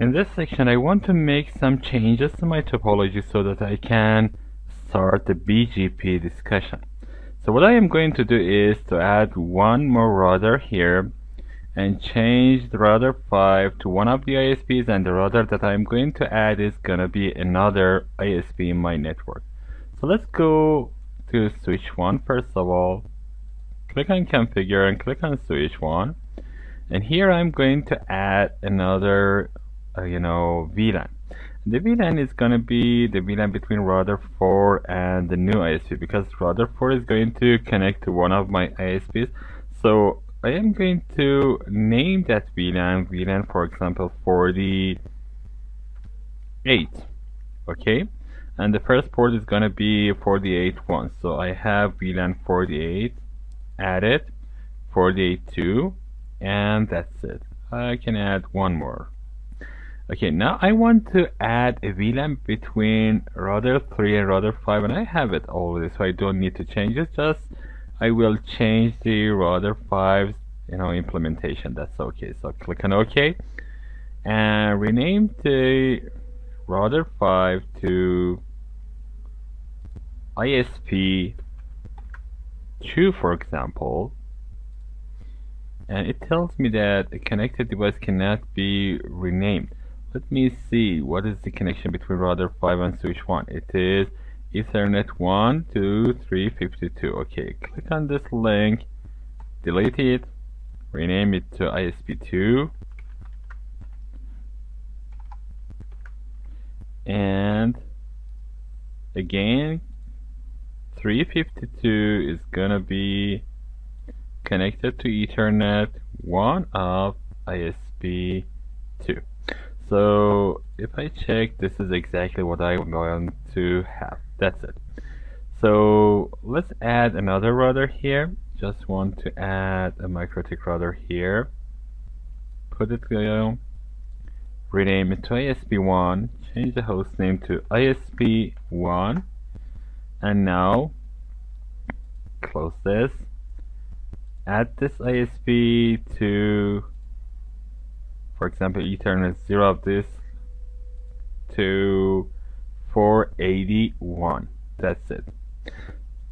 In this section, I want to make some changes to my topology so that I can start the BGP discussion. So what I am going to do is to add one more router here and change the router 5 to one of the ISPs, and the router that I'm going to add is gonna be another ISP in my network. So let's go to switch 1 first of all. Click on configure and click on switch 1, and here I'm going to add another VLAN. The VLAN is going to be the VLAN between router 4 and the new ISP, because router 4 is going to connect to one of my ISPs. So I am going to name that VLAN for example 48, okay, and the first port is going to be 48.1. So I have VLAN 48 added, 48.2, and that's it. I can add one more. Okay, now I want to add a VLAN between router 3 and router 5, and I have it already, so I don't need to change it. Just I will change the router 5's implementation. That's okay. So click on OK and rename the router 5 to ISP 2, for example. And it tells me that a connected device cannot be renamed. Let me see what is the connection between router 5 and switch 1. It is Ethernet 1 to 352. Okay, click on this link, delete it, rename it to ISP 2, and again 352 is gonna be connected to Ethernet 1 of ISP 2. So if I check, this is exactly what I'm going to have. That's it. So let's add another router here. Just want to add a MikroTik router here. Put it rename it to ISP1, change the host name to ISP1, and now close this. Add this ISP to, for example, Ethernet 0 of this to 481. That's it.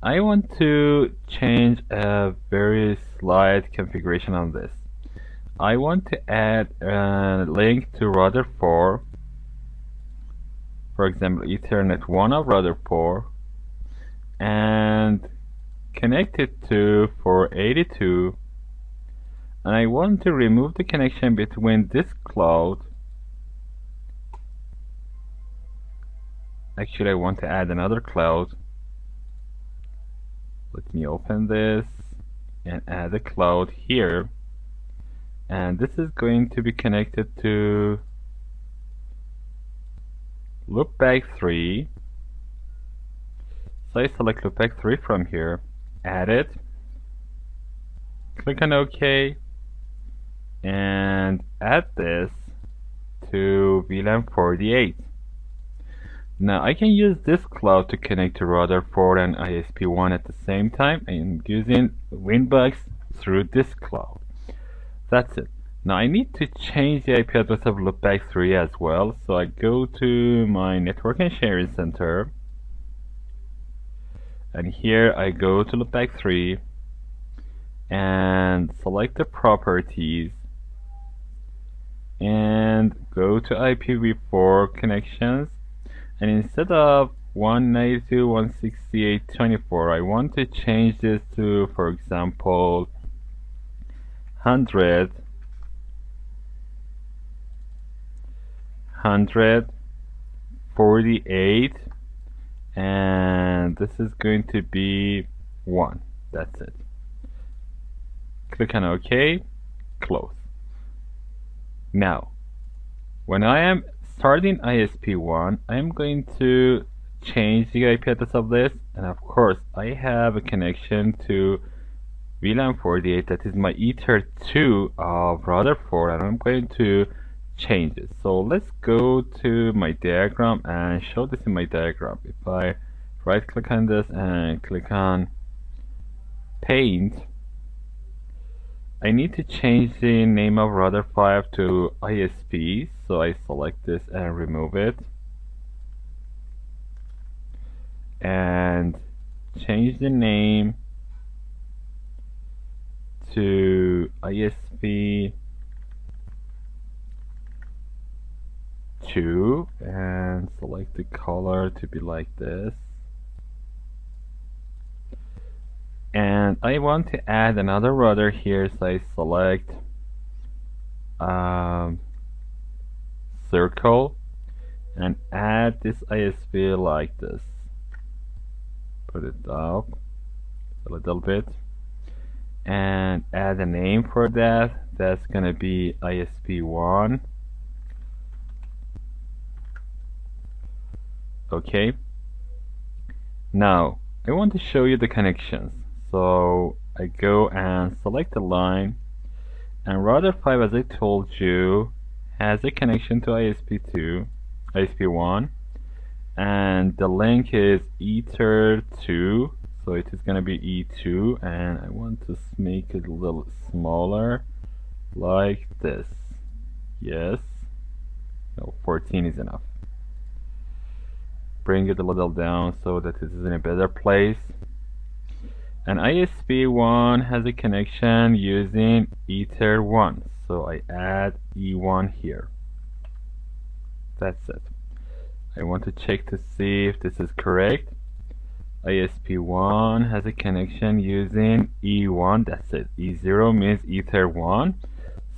I want to change a very slight configuration on this. I want to add a link to router 4, for example, Ethernet 1 of router 4, and connect it to 482. And I want to remove the connection between this cloud. Actually, I want to add another cloud. Let me open this and add a cloud here. And this is going to be connected to loopback 3. So I select loopback 3 from here, add it, click on OK, and add this to VLAN 48. Now I can use this cloud to connect to router 4 and ISP1 at the same time. I am using Winbox through this cloud. That's it. Now I need to change the IP address of loopback 3 as well. So I go to my network and sharing center, and here I go to loopback 3 and select the properties and go to IPv4 connections, and instead of 192.168.24 I want to change this to, for example, 148, and this is going to be 1. That's it. Click on OK, close. Now, when I am starting ISP1, I am going to change the IP address of this, and of course I have a connection to VLAN 48, that is my Ether 2 of router 4, and I'm going to change it. So let's go to my diagram and show this in my diagram. If I right click on this and click on paint, I need to change the name of router 5 to ISP, so I select this and remove it. And change the name to ISP 2 and select the color to be like this. And I want to add another router here, so I select circle and add this ISP like this. Put it up a little bit and add a name for that. That's gonna be ISP1. Okay. Now I want to show you the connections. So I go and select the line, and router 5, as I told you, has a connection to ISP2, ISP1, and the link is Ether2, so it is going to be E2, and I want to make it a little smaller, like this. Yes, no, 14 is enough. Bring it a little down so that it is in a better place. And ISP1 has a connection using Ether1, so I add E1 here. That's it. I want to check to see if this is correct. ISP1 has a connection using E1, that's it. E0 means Ether1.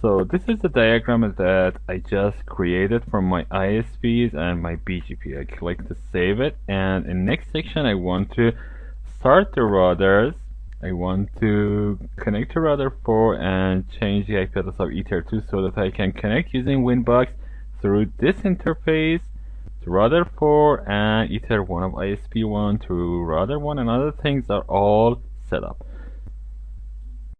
So this is the diagram that I just created for my ISPs and my BGP. I click to save it, and in next section I want to start the routers. I want to connect to router 4 and change the IP address of Ether2 so that I can connect using Winbox through this interface to router 4 and Ether1 of ISP1 to router 1, and other things are all set up.